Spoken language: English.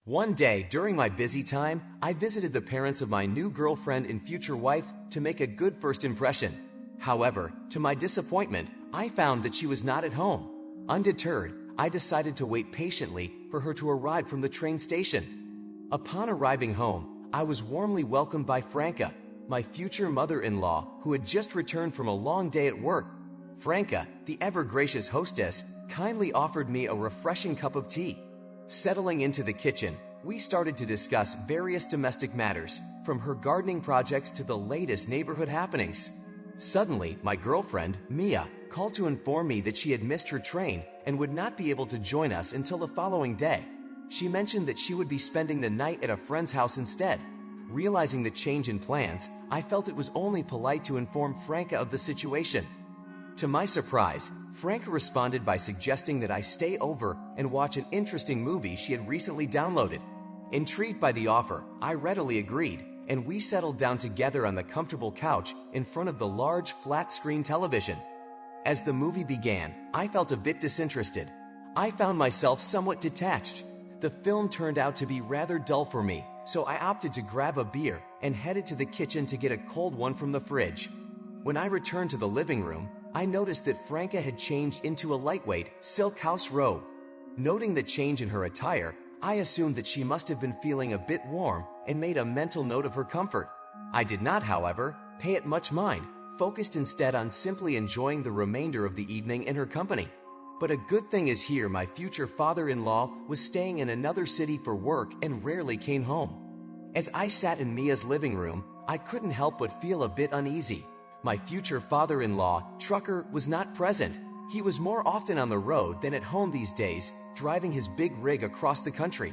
One day, during my busy time, I visited the parents of my new girlfriend and future wife to make a good first impression. However, to my disappointment, I found that she was not at home. Undeterred, I decided to wait patiently for her to arrive from the train station. Upon arriving home, I was warmly welcomed by Franca, my future mother-in-law, who had just returned from a long day at work. Franca, the ever-gracious hostess, kindly offered me a refreshing cup of tea. Settling into the kitchen, we started to discuss various domestic matters, from her gardening projects to the latest neighborhood happenings. Suddenly, my girlfriend, Mia, called to inform me that she had missed her train and would not be able to join us until the following day. She mentioned that she would be spending the night at a friend's house instead. Realizing the change in plans, I felt it was only polite to inform Franca of the situation. To my surprise, Franca responded by suggesting that I stay over and watch an interesting movie she had recently downloaded. Intrigued by the offer, I readily agreed, and we settled down together on the comfortable couch in front of the large flat-screen television. As the movie began, I felt a bit disinterested. I found myself somewhat detached. The film turned out to be rather dull for me, so I opted to grab a beer and headed to the kitchen to get a cold one from the fridge. When I returned to the living room, I noticed that Franca had changed into a lightweight silk house robe. Noting the change in her attire, I assumed that she must have been feeling a bit warm and made a mental note of her comfort. I did not, however, pay it much mind, focused instead on simply enjoying the remainder of the evening in her company. But a good thing is here my future father-in-law was staying in another city for work and rarely came home. As I sat in Mia's living room, I couldn't help but feel a bit uneasy. My future father-in-law, Trucker, was not present. He was more often on the road than at home these days, driving his big rig across the country.